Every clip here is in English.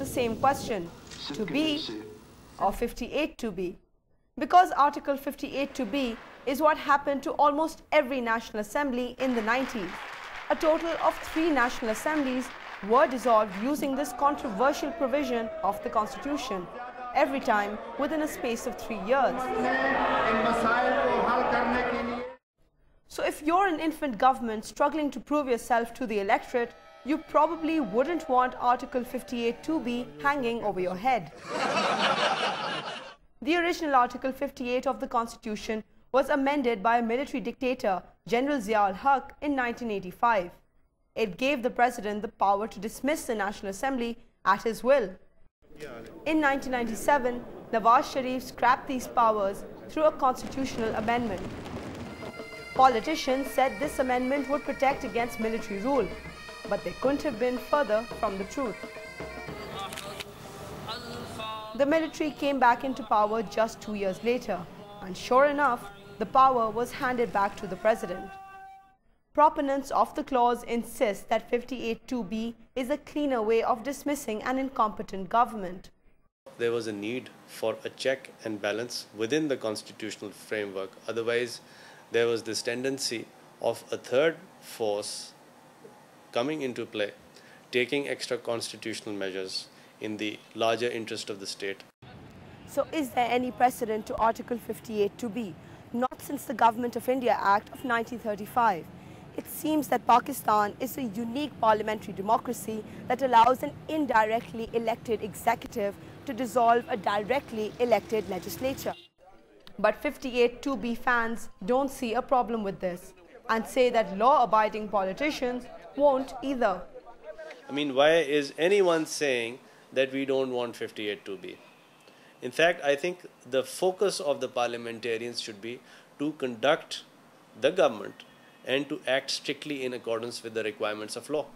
the same question, to be or 58 to be. Because Article 58 to be is what happened to almost every National Assembly in the 90s. A total of 3 National Assemblies were dissolved using this controversial provision of the Constitution, every time within a space of 3 years. So if you're an infant government struggling to prove yourself to the electorate, you probably wouldn't want Article 58 to be hanging over your head. The original Article 58 of the Constitution was amended by a military dictator, General Zia-ul-Haq, in 1985. It gave the President the power to dismiss the National Assembly at his will. In 1997, Nawaz Sharif scrapped these powers through a constitutional amendment. Politicians said this amendment would protect against military rule, but they couldn't have been further from the truth. The military came back into power just 2 years later, and sure enough, the power was handed back to the President. Proponents of the clause insist that 58(2)(b is a cleaner way of dismissing an incompetent government. There was a need for a check and balance within the constitutional framework. Otherwise, there was this tendency of a third force coming into play, taking extra constitutional measures in the larger interest of the state. So is there any precedent to Article 58(2)(b? Not since the Government of India Act of 1935. It seems that Pakistan is a unique parliamentary democracy that allows an indirectly elected executive to dissolve a directly elected legislature. But 58(2)(b fans don't see a problem with this and say that law-abiding politicians won't either. I mean, why is anyone saying that we don't want 58(2)(b? In fact, I think the focus of the parliamentarians should be to conduct the government and to act strictly in accordance with the requirements of law.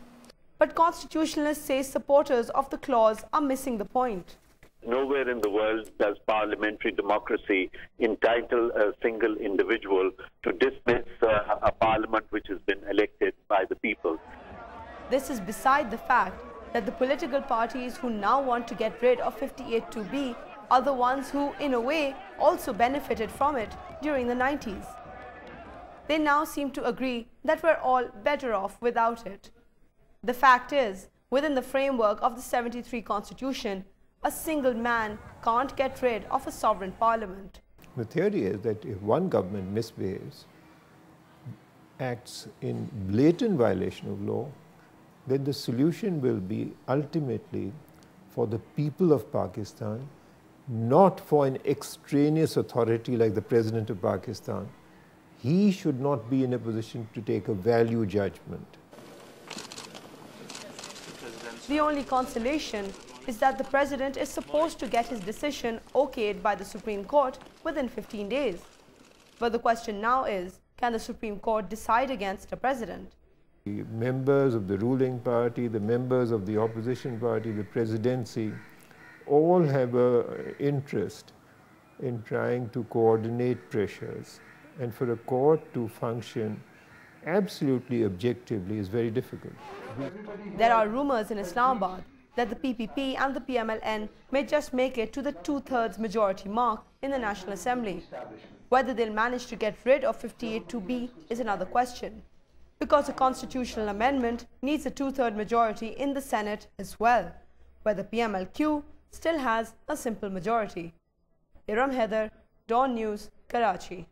But constitutionalists say supporters of the clause are missing the point. Nowhere in the world does parliamentary democracy entitle a single individual to dismiss a parliament which has been elected by the people. This is beside the fact that the political parties who now want to get rid of 58(2)(b are the ones who, in a way, also benefited from it during the 90s. They now seem to agree that we're all better off without it. The fact is, within the framework of the 73 Constitution, a single man can't get rid of a sovereign parliament. The theory is that if one government misbehaves, acts in blatant violation of law, then the solution will be ultimately for the people of Pakistan, not for an extraneous authority like the President of Pakistan. He should not be in a position to take a value judgment. The only consolation is that the President is supposed to get his decision okayed by the Supreme Court within 15 days. But the question now is, can the Supreme Court decide against a President? The members of the ruling party, the members of the opposition party, the presidency, all have an interest in trying to coordinate pressures. And for a court to function absolutely objectively is very difficult. There are rumors in Islamabad that the PPP and the PMLN may just make it to the 2/3 majority mark in the National Assembly. Whether they'll manage to get rid of 58(2)(b is another question, because a constitutional amendment needs a 2/3 majority in the Senate as well, where the PMLQ still has a simple majority. Iram Haider, Dawn News, Karachi.